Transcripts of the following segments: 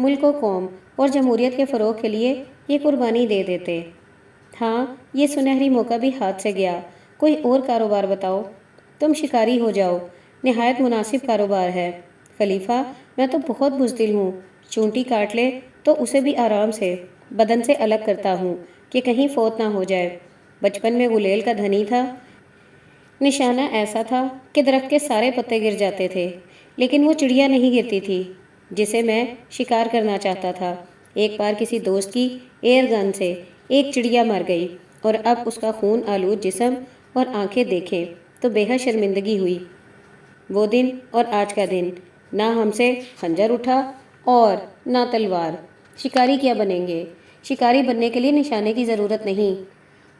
ملک و قوم اور جمہوریت کے فروغ کے لیے یہ قربانی دے دیتے۔ ہاں، یہ سنہری موقع بھی ہاتھ سے گیا۔ کوئی اور کاروبار بتاؤ۔ تم شکاری ہو جاؤ، نہایت مناسب کاروبار ہے۔ خلیفہ، میں تو بہت بزدل ہوں، چونٹی کاٹ لے تو اسے بھی آرام سے بدن سے الگ کرتا ہوں کہ کہیں فوت نہ ہو جائے۔ بچپن میں غلیل کا دھنی تھا، نشانہ ایسا تھا کہ درخت کے سارے پتے گر جاتے تھے، لیکن وہ چڑیا نہیں گرتی تھی جسے میں شکار کرنا چاہتا تھا۔ ایک بار کسی دوست کی ایئر گن سے ایک چڑیا مر گئی اور اب اس کا خون آلود جسم اور آنکھیں دیکھیں تو بے حد شرمندگی ہوئی۔ وہ دن اور آج کا دن، نہ ہم سے خنجر اٹھا اور نہ تلوار۔ شکاری کیا بنیں گے؟ شکاری بننے کے لیے نشانے کی ضرورت نہیں۔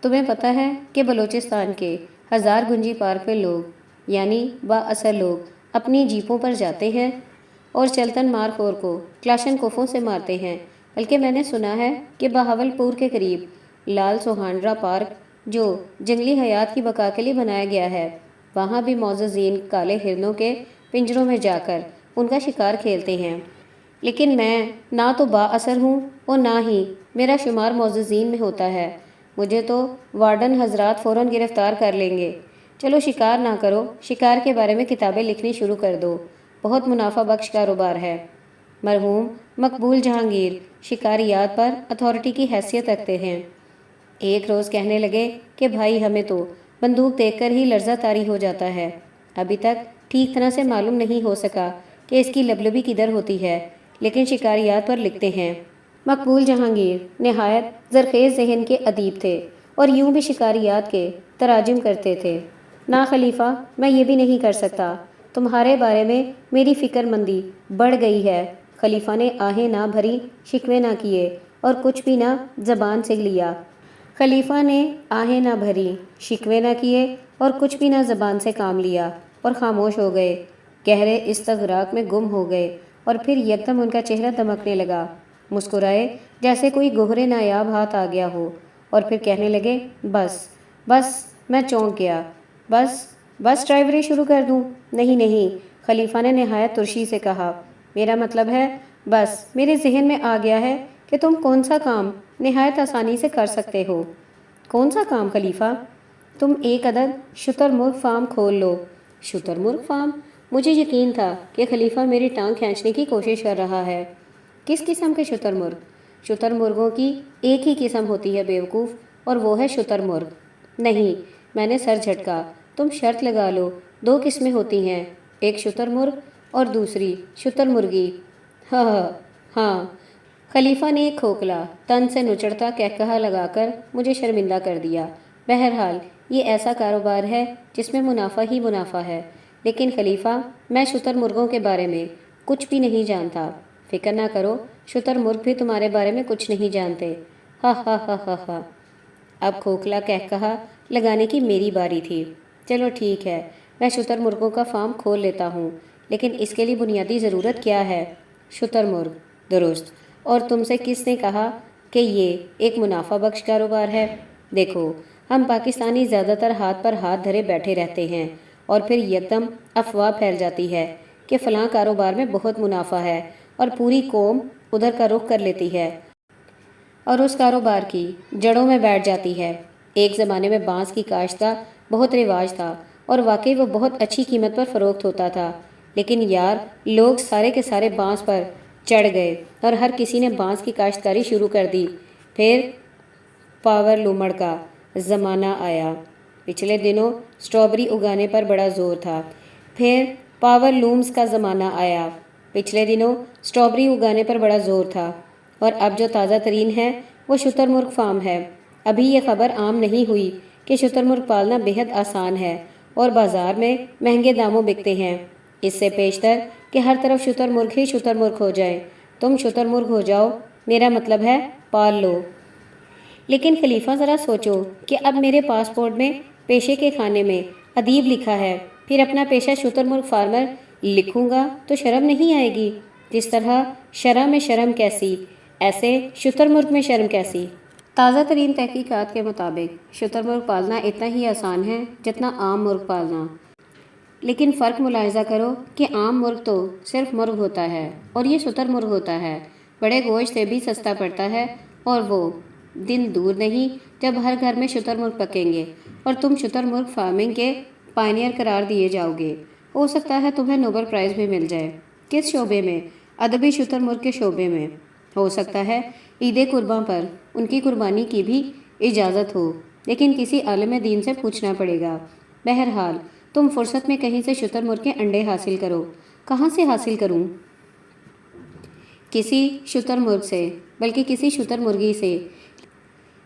تمہیں پتہ ہے کہ بلوچستان کے ہزار گنجی پارک میں لوگ، یعنی با اثر لوگ، اپنی جیپوں پر جاتے ہیں اور چلتن مار خور کو کلاشن کوفوں سے مارتے ہیں۔ بلکہ میں نے سنا ہے کہ بہاول پور کے قریب لال سوہانڈرا پارک، جو جنگلی حیات کی بقا کے لیے بنایا گیا ہے، وہاں بھی معززین کالے ہرنوں کے پنجروں میں جا کر ان کا شکار کھیلتے ہیں۔ لیکن میں نہ تو با اثر ہوں اور نہ ہی میرا شمار معززین میں ہوتا ہے۔ مجھے تو وارڈن حضرات فوراً گرفتار کر لیں گے۔ چلو شکار نہ کرو، شکار کے بارے میں کتابیں لکھنی شروع کر دو، بہت منافع بخش کاروبار ہے۔ مرحوم مقبول جہانگیر شکاریات پر اتھارٹی کی حیثیت رکھتے ہیں۔ ایک روز کہنے لگے کہ بھائی ہمیں تو بندوق دیکھ کر ہی لرزہ طاری ہو جاتا ہے۔ ابھی تک ٹھیک طرح سے معلوم نہیں ہو سکا کہ اس کی لبلبی کدھر ہوتی ہے، لیکن شکاریات پر لکھتے ہیں۔ مقبول جہانگیر نہایت زرخیز ذہن کے ادیب تھے اور یوں بھی شکاریات کے تراجم کرتے تھے۔ نا خلیفہ، میں یہ بھی نہیں کر سکتا۔ تمہارے بارے میں میری فکر مندی بڑھ گئی ہے۔ خلیفہ نے آہیں نہ بھری، شکوے نہ کیے اور کچھ بھی نہ زبان سے لیا۔ خلیفہ نے آہیں نہ بھری، شکوے نہ کیے اور کچھ بھی نہ زبان سے کام لیا اور خاموش ہو گئے، گہرے استغراق میں گم ہو گئے۔ اور پھر یکدم ان کا چہرہ دمکنے لگا، مسکرائے جیسے کوئی گوہر نایاب ہاتھ آ گیا ہو، اور پھر کہنے لگے، بس بس، میں چونک گیا۔ بس ڈرائیوری شروع کر دوں؟ نہیں نہیں، خلیفہ نے نہایت ترشی سے کہا، میرا مطلب ہے، بس میرے ذہن میں آ گیا ہے کہ تم کون سا کام نہایت آسانی سے کر سکتے ہو۔ کون سا کام خلیفہ؟ تم ایک عدد شتر مرغ فارم کھول لو۔ شتر مرغ فارم؟ مجھے یقین تھا کہ خلیفہ میری ٹانگ کھینچنے کی کوشش کر رہا ہے۔ کس قسم کے شتر مرغ؟ شتر مرغوں کی ایک ہی قسم ہوتی ہے بیوقوف، اور وہ ہے شتر مرغ۔ نہیں، میں نے سر جھٹکا، تم شرط لگا لو، دو قسمیں ہوتی ہیں، ایک شتر مرغ اور دوسری شتر مرغی۔ ہاں۔ خلیفہ نے ایک کھوکھلا، تن سے نچڑتا کہکہا لگا کر مجھے شرمندہ کر دیا۔ بہرحال یہ ایسا کاروبار ہے جس میں منافع ہی منافع ہے، لیکن خلیفہ، میں شتر مرغوں کے بارے میں کچھ بھی نہیں جانتا۔ فکر نہ کرو، شتر مرغ بھی تمہارے بارے میں کچھ نہیں جانتے۔ ہا ہا ہا ہا ہا۔ اب کھوکھلا کہکہا لگانے کی میری باری تھی۔ چلو ٹھیک ہے، میں شتر مرغوں کا فارم کھول لیتا ہوں، لیکن اس کے لیے بنیادی ضرورت کیا ہے؟ شتر مرغ، درست۔ اور تم سے کس نے کہا کہ یہ ایک منافع بخش کاروبار ہے؟ دیکھو، ہم پاکستانی زیادہ تر ہاتھ پر ہاتھ دھرے بیٹھے رہتے ہیں، اور پھر یکدم افواہ پھیل جاتی ہے کہ فلاں کاروبار میں بہت منافع ہے، اور پوری قوم ادھر کا رخ کر لیتی ہے اور اس کاروبار کی جڑوں میں بیٹھ جاتی ہے۔ ایک زمانے میں بانس کی کاشت کا بہت رواج تھا، اور واقعی وہ بہت اچھی قیمت پر فروخت ہوتا تھا، لیکن یار لوگ سارے کے سارے بانس پر چڑھ گئے اور ہر کسی نے بانس کی کاشتکاری شروع کر دی۔ پھر پاور لومڑ کا زمانہ آیا۔ پچھلے دنوں سٹرابری اگانے پر بڑا زور تھا۔ پھر پاور لومز کا زمانہ آیا۔ پچھلے دنوں سٹرابری اگانے پر بڑا زور تھا، اور اب جو تازہ ترین ہے وہ شتر مرغ فارم ہے۔ ابھی یہ خبر عام نہیں ہوئی کہ شتر مرغ پالنا بہت آسان ہے اور بازار میں مہنگے داموں بکتے ہیں۔ اس سے پیشتر کہ ہر طرف شتر مرغ ہی شتر مرغ ہو جائیں، تم شتر مرغ ہو جاؤ، میرا مطلب ہے پال لو۔ لیکن خلیفہ ذرا سوچو کہ اب میرے پاسپورٹ میں پیشے کے خانے میں ادیب لکھا ہے، پھر اپنا پیشہ شتر مرغ فارمر لکھوں گا تو شرم نہیں آئے گی؟ جس طرح شرح میں شرم کیسی، ایسے شتر مرغ میں شرم کیسی؟ تازہ ترین تحقیقات کے مطابق شتر مرغ پالنا اتنا ہی آسان ہے جتنا عام مرغ پالنا۔ لیکن فرق ملاحظہ کرو کہ عام مرغ تو صرف مرغ ہوتا ہے اور یہ شتر مرغ ہوتا ہے۔ بڑے گوشت سے بھی سستا پڑتا ہے، اور وہ دن دور نہیں جب ہر گھر میں شتر مرغ پکیں گے اور تم شتر مرغ فارمنگ کے پائنیئر قرار دیے جاؤ گے۔ ہو سکتا ہے تمہیں نوبل پرائز بھی مل جائے۔ کس شعبے میں؟ ادبی شتر مرغ کے شعبے میں۔ ہو سکتا ہے عید قرباں پر ان کی قربانی کی بھی اجازت ہو، لیکن کسی عالم دین سے پوچھنا پڑے گا۔ بہرحال تم فرصت میں کہیں سے شتر مرغ کے انڈے حاصل کرو۔ کہاں سے حاصل کروں؟ کسی شتر مرغ سے، بلکہ کسی شتر مرغی سے۔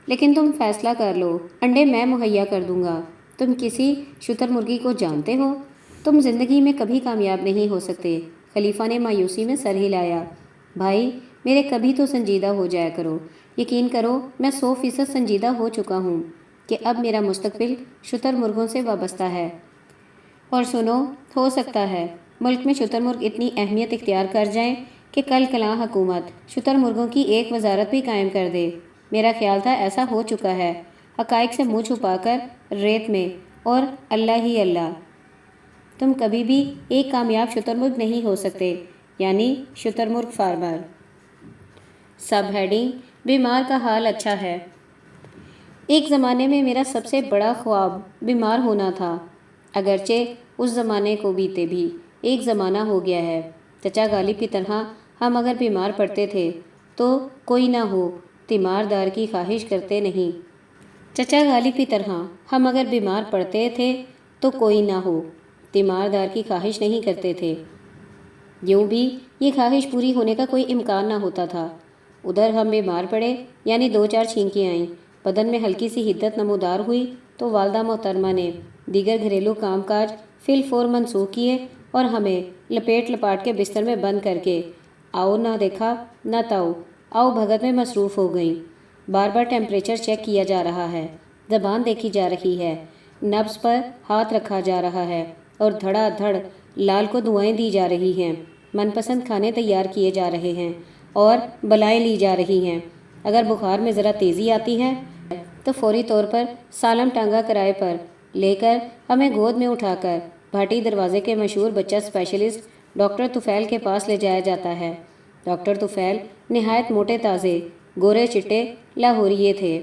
لیکن تم فیصلہ کر لو، انڈے میں مہیا کر دوں گا۔ تم کسی شتر مرغی کو جانتے ہو؟ تم زندگی میں کبھی کامیاب نہیں ہو سکتے۔ خلیفہ نے مایوسی میں سر ہلایا۔ بھائی میرے کبھی تو سنجیدہ ہو جایا کرو۔ یقین کرو میں 100% سنجیدہ ہو چکا ہوں کہ اب میرا مستقبل شتر مرغوں سے وابستہ ہے۔ اور سنو، ہو سکتا ہے ملک میں شتر مرغ اتنی اہمیت اختیار کر جائیں کہ کل کلاں حکومت شتر مرغوں کی ایک وزارت بھی قائم کر دے۔ میرا خیال تھا ایسا ہو چکا ہے۔ حقائق سے منہ چھپا کر ریت میں، اور اللہ ہی اللہ، تم کبھی بھی ایک کامیاب شتر مرغ نہیں ہو سکتے، یعنی شتر مرغ فارمر۔ سب ہیڈنگ: بیمار کا حال اچھا ہے۔ ایک زمانے میں میرا سب سے بڑا خواب بیمار ہونا تھا، اگرچہ اس زمانے کو بیتے بھی ایک زمانہ ہو گیا ہے۔ چچا غالب کی طرح ہم اگر بیمار پڑتے تھے تو کوئی نہ ہو تیماردار کی خواہش کرتے نہیں۔ چچا غالب کی طرح ہم اگر بیمار پڑتے تھے تو کوئی نہ ہو تیماردار کی خواہش نہیں کرتے تھے۔ یوں بھی یہ خواہش پوری ہونے کا کوئی امکان نہ ہوتا تھا۔ ادھر ہم بیمار پڑے، یعنی 2-4 چھینکیں آئیں، بدن میں ہلکی سی حدت نمودار ہوئی تو والدہ محترمہ نے دیگر گھریلو کام کاج فی الفور منسوخ کیے اور ہمیں لپیٹ لپاٹ کے بستر میں بند کر کے آؤ نہ دیکھا نہ تاؤ آؤ بھگت میں مصروف ہو گئیں۔ بار بار ٹیمپریچر چیک کیا جا رہا ہے، زبان دیکھی جا رہی ہے، نبض پر ہاتھ رکھا جا رہا ہے، اور دھڑا دھڑ لال کو دعائیں دی جا رہی ہیں، من پسند کھانے تیار کیے جا رہے ہیں اور بلائیں لی جا رہی ہیں۔ اگر بخار میں ذرا تیزی آتی ہے تو فوری طور پر سالم ٹانگا کرائے پر لے کر ہمیں گود میں اٹھا کر بھاٹی دروازے کے مشہور بچہ اسپیشلسٹ ڈاکٹر طفیل کے پاس لے جایا جاتا ہے۔ ڈاکٹر طفیل نہایت موٹے تازے گورے چٹے لاہوریے تھے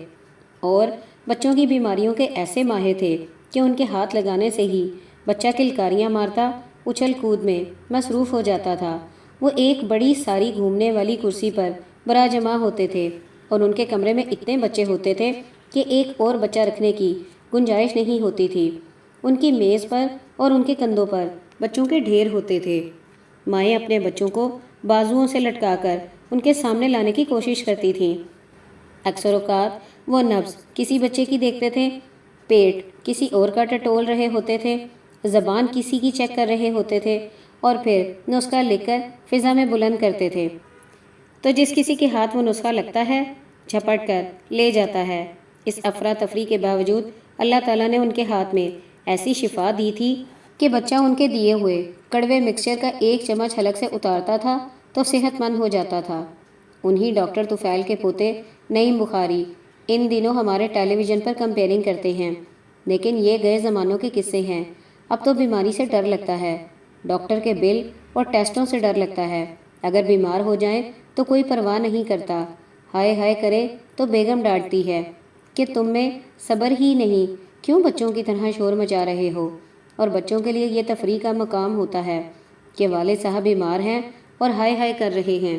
اور بچوں کی بیماریوں کے ایسے ماہر تھے کہ ان کے ہاتھ لگانے سے ہی بچہ کلکاریاں مارتا اچھل کود میں مصروف ہو جاتا تھا۔ وہ ایک بڑی ساری گھومنے والی کرسی پر برا جمع ہوتے تھے اور ان کے کمرے میں اتنے بچے ہوتے تھے کہ ایک اور بچہ رکھنے کی گنجائش نہیں ہوتی تھی۔ ان کی میز پر اور ان کے کندھوں پر بچوں کے ڈھیر ہوتے تھے۔ مائیں اپنے بچوں کو بازوؤں سے لٹکا کر ان کے سامنے لانے کی کوشش کرتی تھیں۔ اکثر اوقات وہ نبض کسی بچے کی دیکھتے تھے، پیٹ کسی اور کا ٹٹول رہے ہوتے تھے، زبان کسی کی چیک کر رہے ہوتے تھے، اور پھر نسخہ لکھ کر فضا میں بلند کرتے تھے۔ تو جس کسی کے ہاتھ وہ نسخہ لگتا ہے جھپٹ کر لے جاتا ہے۔ اس افراتفری کے باوجود اللہ تعالیٰ نے ان کے ہاتھ میں ایسی شفا دی تھی کہ بچہ ان کے دیے ہوئے کڑوے مکسچر کا ایک چمچ حلق سے اتارتا تھا تو صحت مند ہو جاتا تھا۔ انہی ڈاکٹر طفیل کے پوتے نعیم بخاری ان دنوں ہمارے ٹیلی ویژن پر کمپیئرنگ کرتے ہیں، لیکن یہ گئے زمانوں کے قصے ہیں۔ اب تو بیماری سے ڈر لگتا ہے، ڈاکٹر کے بل اور ٹیسٹوں سے ڈر لگتا ہے۔ اگر بیمار ہو جائیں تو کوئی پرواہ نہیں کرتا، ہائے ہائے کرے تو بیگم ڈانٹتی ہے کہ تم میں صبر ہی نہیں، کیوں بچوں کی طرح شور مچا رہے ہو؟ اور بچوں کے لیے یہ تفریح کا مقام ہوتا ہے کہ والد صاحب بیمار ہیں اور ہائے ہائے کر رہے ہیں۔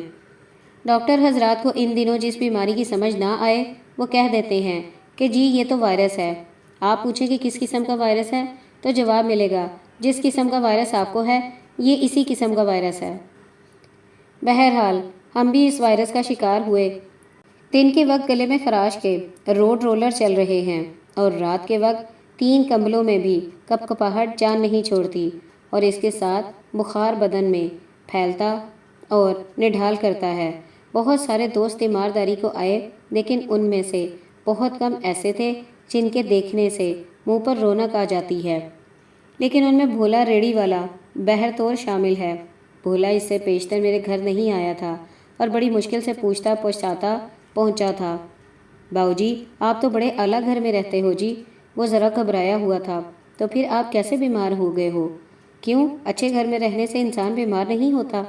ڈاکٹر حضرات کو ان دنوں جس بیماری کی سمجھ نہ آئے وہ کہہ دیتے ہیں کہ جی یہ تو وائرس ہے۔ آپ پوچھیں کہ کس قسم کا وائرس ہے تو جواب ملے گا جس قسم کا وائرس آپ کو ہے یہ اسی قسم کا وائرس ہے۔ بہرحال ہم بھی اس وائرس کا شکار ہوئے۔ دن کے وقت گلے میں خراش کے روڈ رولر چل رہے ہیں اور رات کے وقت 3 کمبلوں میں بھی کپ کپاہٹ جان نہیں چھوڑتی، اور اس کے ساتھ بخار بدن میں پھیلتا اور نڈھال کرتا ہے۔ بہت سارے دوست تیمارداری کو آئے، لیکن ان میں سے بہت کم ایسے تھے جن کے دیکھنے سے منہ پر رونق آ جاتی ہے، لیکن ان میں بھولا ریڑھی والا بہرطور شامل ہے۔ بھولا اس سے پیشتر میرے گھر نہیں آیا تھا اور بڑی مشکل سے پوچھتا پوچھتاتا پہنچا تھا۔ باؤ جی آپ تو بڑے اعلیٰ گھر میں رہتے ہو جی۔ وہ ذرا گھبرایا ہوا تھا۔ تو پھر آپ کیسے بیمار ہو گئے ہو؟ کیوں، اچھے گھر میں رہنے سے انسان بیمار نہیں ہوتا؟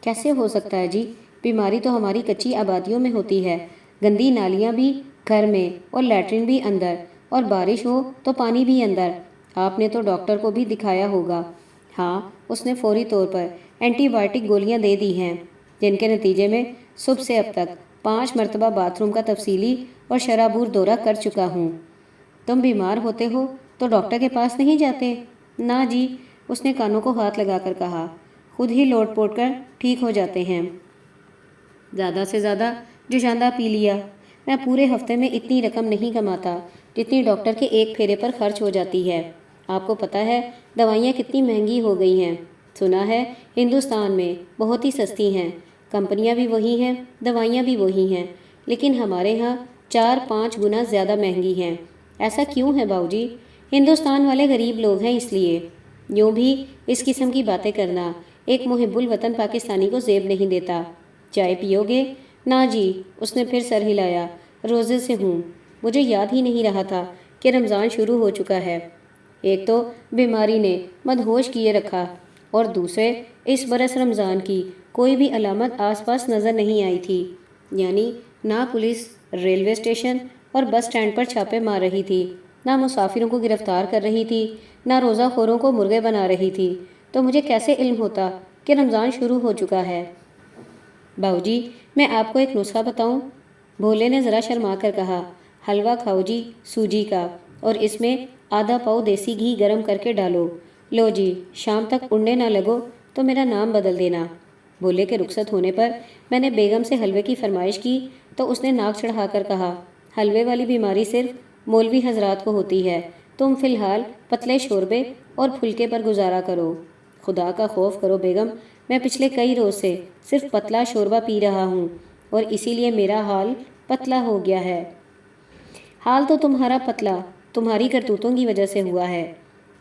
کیسے ہو سکتا ہے جی، بیماری تو ہماری کچی آبادیوں میں ہوتی ہے، گندی نالیاں بھی گھر میں اور لیٹرن بھی اندر، اور بارش ہو تو پانی بھی اندر۔ آپ نے تو ڈاکٹر کو بھی دکھایا ہوگا۔ ہاں، اس نے فوری طور پر اینٹی بائیوٹک گولیاں دے دی ہیں، جن کے نتیجے میں صبح سے اب تک 5 مرتبہ باتھ روم کا تفصیلی اور شرابور دورہ کر چکا ہوں۔ تم بیمار ہوتے ہو تو ڈاکٹر کے پاس نہیں جاتے؟ نہ جی، اس نے کانوں کو ہاتھ لگا کر کہا، خود ہی لوٹ پوٹ کر ٹھیک ہو جاتے ہیں۔ زیادہ سے زیادہ جوشاندہ پی لیا۔ میں پورے ہفتے میں اتنی رقم نہیں کماتا جتنی ڈاکٹر کے ایک پھیرے پر خرچ ہو جاتی ہے۔ آپ کو پتہ ہے دوائیاں کتنی مہنگی ہو گئی ہیں؟ سنا ہے ہندوستان میں بہت ہی سستی ہیں، کمپنیاں بھی وہی ہیں، دوائیاں بھی وہی ہیں، لیکن ہمارے ہاں 4-5 گنا زیادہ مہنگی ہیں۔ ایسا کیوں ہے باؤ جی؟ ہندوستان والے غریب لوگ ہیں اس لیے۔ یوں بھی اس قسم کی باتیں کرنا ایک محب الوطن پاکستانی کو زیب نہیں دیتا۔ چائے پیو گے؟ نہ جی، اس نے پھر سر ہلایا، روزے سے ہوں، مجھے یاد ہی نہیں رہا تھا کہ رمضان شروع ہو چکا ہے۔ ایک تو بیماری نے مدہوش کیے رکھا، اور دوسرے اس برس رمضان کی کوئی بھی علامت آس پاس نظر نہیں آئی تھی، یعنی نہ پولیس ریلوے اسٹیشن اور بس اسٹینڈ پر چھاپے مار رہی تھی، نہ مسافروں کو گرفتار کر رہی تھی، نہ روزہ خوروں کو مرغے بنا رہی تھی، تو مجھے کیسے علم ہوتا کہ رمضان شروع ہو چکا ہے؟ باؤ جی، میں آپ کو ایک نسخہ بتاؤں؟ بھولے نے ذرا شرما کر کہا، حلوہ کھاؤ جی، سوجی کا، اور اس میں آدھا پاؤ دیسی گھی گرم کر کے ڈالو۔ لو جی، شام تک اڑنے نہ لگو تو میرا نام بدل دینا۔ بھولے کے رخصت ہونے پر میں نے بیگم سے حلوے کی فرمائش کی تو اس نے ناک چڑھا کر کہا، حلوے والی بیماری صرف مولوی حضرات کو ہوتی ہے، تم فی الحال پتلے شوربے اور پھلکے پر گزارا کرو۔ خدا کا خوف کرو بیگم، میں پچھلے کئی روز سے صرف پتلا شوربہ پی رہا ہوں، اور اسی لیے میرا حال پتلا ہو گیا ہے۔ حال تو تمہارا پتلا تمہاری کرتوتوں کی وجہ سے ہوا ہے۔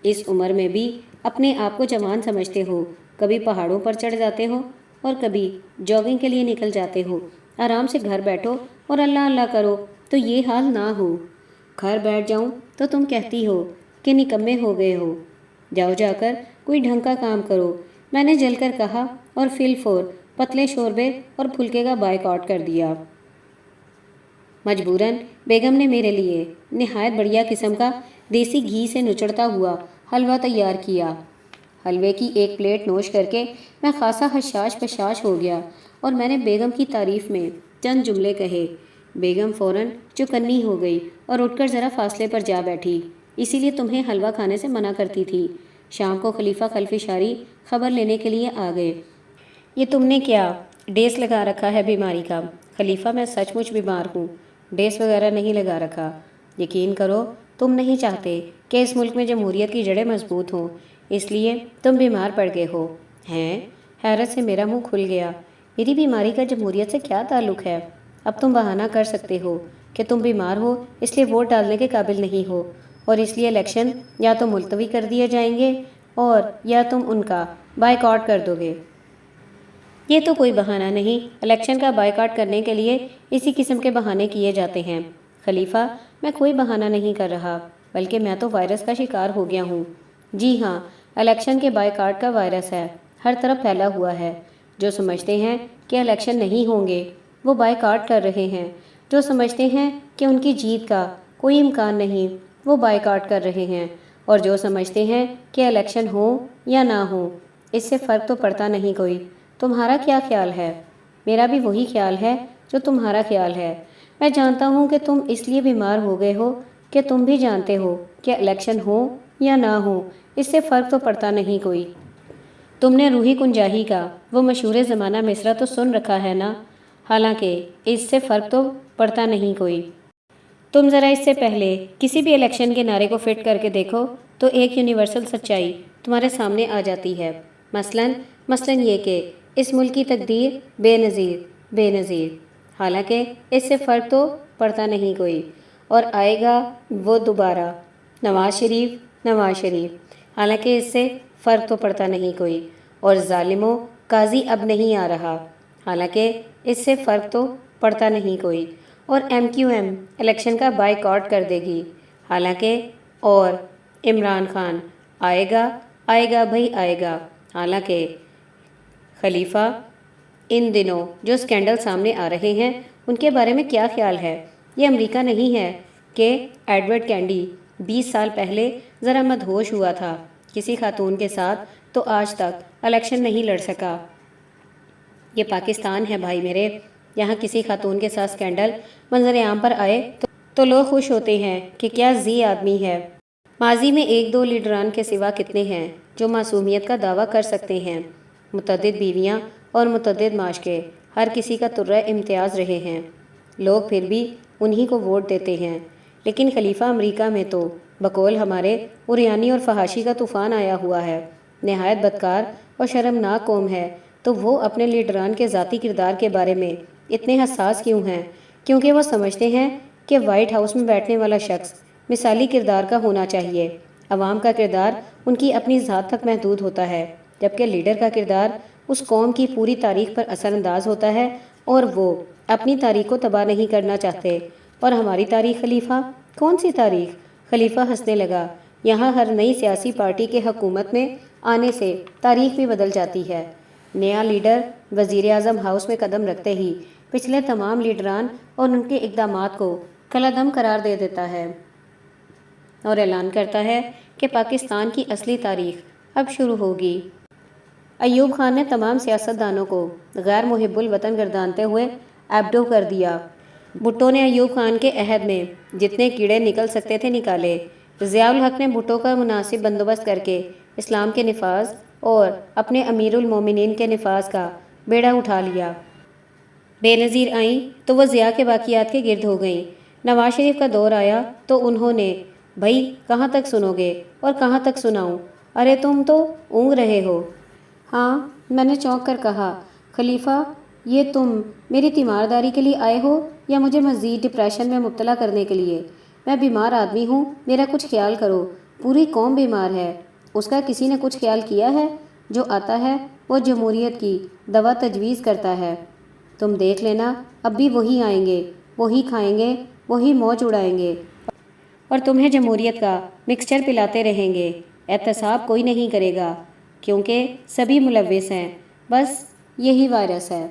اس عمر میں بھی اپنے آپ کو جوان سمجھتے ہو، کبھی پہاڑوں پر چڑھ جاتے ہو اور کبھی جاگنگ کے لیے نکل جاتے ہو۔ آرام سے گھر بیٹھو اور اللہ اللہ کرو تو یہ حال نہ ہو۔ گھر بیٹھ جاؤں تو تم کہتی ہو کہ نکمے ہو گئے ہو۔ جاؤ جا کر کوئی ڈھنگ کا کام کرو، میں نے جل کر کہا، اور فی الفور پتلے شوربے اور پھلکے کا بائیکاٹ کر دیا۔ مجبوراً بیگم نے میرے لیے نہایت بڑھیا قسم کا دیسی گھی سے نچڑتا ہوا حلوہ تیار کیا۔ حلوے کی ایک پلیٹ نوش کر کے میں خاصا حشاش پشاش ہو گیا، اور میں نے بیگم کی تعریف میں چند جملے کہے۔ بیگم فوراً چوکنی ہو گئی اور اٹھ کر ذرا فاصلے پر جا بیٹھی، اسی لیے تمہیں حلوہ کھانے سے منع کرتی تھی۔ شام کو خلیفہ خلفشاری خبر لینے کے لیے آ گئے۔ یہ تم نے کیا ڈیس لگا رکھا ہے بیماری کا؟ خلیفہ، میں سچ مچ بیمار ہوں، ڈیس وغیرہ نہیں لگا رکھا۔ یقین کرو تم نہیں چاہتے کہ اس ملک میں جمہوریت کی جڑیں مضبوط ہوں، اس لیے تم بیمار پڑ گئے ہو۔ ہیں؟ حیرت سے میرا منہ کھل گیا۔ میری بیماری کا جمہوریت سے کیا تعلق ہے؟ اب تم بہانہ کر سکتے ہو کہ تم بیمار ہو اس لیے ووٹ ڈالنے کے قابل نہیں ہو، اور اس لیے الیکشن یا تو ملتوی کر دیے جائیں گے اور یا تم ان کا بائیکاٹ کر دو گے۔ یہ تو کوئی بہانہ نہیں، الیکشن کا بائیکاٹ کرنے کے لیے اسی قسم کے بہانے کیے جاتے ہیں۔ خلیفہ، میں کوئی بہانہ نہیں کر رہا، بلکہ میں تو وائرس کا شکار ہو گیا ہوں۔ جی ہاں، الیکشن کے بائیکاٹ کا وائرس ہے، ہر طرف پھیلا ہوا ہے۔ جو سمجھتے ہیں کہ الیکشن نہیں ہوں گے وہ بائیکاٹ کر رہے ہیں، جو سمجھتے ہیں کہ ان کی جیت کا کوئی امکان نہیں وہ بائیکاٹ کر رہے ہیں، اور جو سمجھتے ہیں کہ الیکشن ہو یا نہ ہو اس سے فرق تو پڑتا نہیں کوئی۔ تمہارا کیا خیال ہے؟ میرا بھی وہی خیال ہے جو تمہارا خیال ہے۔ میں جانتا ہوں کہ تم اس لیے بیمار ہو گئے ہو کہ تم بھی جانتے ہو کہ الیکشن ہو یا نہ ہو اس سے فرق تو پڑتا نہیں کوئی۔ تم نے روحی کنجاہی کا وہ مشہور زمانہ مصرع تو سن رکھا ہے نا؟ حالانکہ اس سے فرق تو پڑتا نہیں کوئی۔ تم ذرا اس سے پہلے کسی بھی الیکشن کے نعرے کو فٹ کر کے دیکھو تو ایک یونیورسل سچائی تمہارے سامنے آ جاتی ہے، مثلاً یہ کہ اس ملک کی تقدیر بے نظیر، حالانکہ اس سے فرق تو پڑتا نہیں کوئی۔ اور آئے گا وہ دوبارہ نواز شریف، حالانکہ اس سے فرق تو پڑتا نہیں کوئی۔ اور ظالموں، قاضی اب نہیں آ رہا، حالانکہ اس سے فرق تو پڑتا نہیں کوئی۔ اور MQM الیکشن کا بائیکاٹ کر دے گی، حالانکہ اور عمران خان آئے گا بھائی آئے گا، حالانکہ۔ خلیفہ، ان دنوں جو اسکینڈل سامنے آ رہے ہیں ان کے بارے میں کیا خیال ہے؟ یہ امریکہ نہیں ہے کہ ایڈورڈ کینڈی 20 سال پہلے ذرا مدہوش ہوا تھا کسی خاتون کے ساتھ تو آج تک الیکشن نہیں لڑ سکا۔ یہ پاکستان ہے بھائی میرے، یہاں کسی خاتون کے ساتھ اسکینڈل منظر عام پر آئے تو لوگ خوش ہوتے ہیں کہ کیا زی آدمی ہے۔ ماضی میں 1-2 لیڈران کے سوا کتنے ہیں جو معصومیت کا دعویٰ کر سکتے ہیں؟ متعدد بیویاں اور متعدد معاشقے ہر کسی کا ترہ امتیاز رہے ہیں، لوگ پھر بھی انہی کو ووٹ دیتے ہیں۔ لیکن خلیفہ امریکہ میں تو بقول ہمارے عریانی اور فحاشی کا طوفان آیا ہوا ہے، نہایت بدکار اور شرمناک قوم ہے۔ تو وہ اپنے لیڈران کے ذاتی کردار کے بارے میں اتنے حساس کیوں ہیں؟ کیونکہ وہ سمجھتے ہیں کہ وائٹ ہاؤس میں بیٹھنے والا شخص مثالی کردار کا ہونا چاہیے۔ عوام کا کردار ان کی اپنی ذات تک محدود ہوتا ہے، جبکہ لیڈر کا کردار اس قوم کی پوری تاریخ پر اثر انداز ہوتا ہے، اور وہ اپنی تاریخ کو تباہ نہیں کرنا چاہتے۔ اور ہماری تاریخ خلیفہ؟ کون سی تاریخ؟ خلیفہ ہنسنے لگا۔ یہاں ہر نئی سیاسی پارٹی کے حکومت میں آنے سے تاریخ بھی بدل جاتی ہے۔ نیا لیڈر وزیر اعظم ہاؤس میں قدم رکھتے ہی پچھلے تمام لیڈران اور ان کے اقدامات کو کالعدم قرار دے دیتا ہے اور اعلان کرتا ہے کہ پاکستان کی اصلی تاریخ اب شروع ہوگی۔ ایوب خان نے تمام سیاستدانوں کو غیر محب الوطن گردانتے ہوئے ایبڈو کر دیا۔ بھٹو نے ایوب خان کے عہد میں جتنے کیڑے نکل سکتے تھے نکالے۔ ضیاء الحق نے بھٹو کا مناسب بندوبست کر کے اسلام کے نفاذ اور اپنے امیر المومنین کے نفاذ کا بیڑا اٹھا لیا۔ بے نظیر آئیں تو وہ ضیاء کے باقیات کے گرد ہو گئیں۔ نواز شریف کا دور آیا تو انہوں نے بھائی کہاں تک سنو گے اور کہاں تک سناؤں؟ ارے تم تو اونگ رہے ہو۔ ہاں، میں نے چونک کر کہا، خلیفہ یہ تم میری تیمارداری کے لیے آئے ہو یا مجھے مزید ڈپریشن میں مبتلا کرنے کے لیے؟ میں بیمار آدمی ہوں، میرا کچھ خیال کرو۔ پوری قوم بیمار ہے، اس کا کسی نے کچھ خیال کیا ہے؟ جو آتا ہے وہ جمہوریت کی دوا تجویز کرتا ہے۔ تم دیکھ لینا، اب بھی وہی آئیں گے، وہی کھائیں گے، وہی موج اڑائیں گے اور تمہیں جمہوریت کا مکسچر پلاتے رہیں گے۔ احتساب کوئی نہیں کرے گا کیونکہ سبھی ملوث ہیں، بس یہی وائرس ہے۔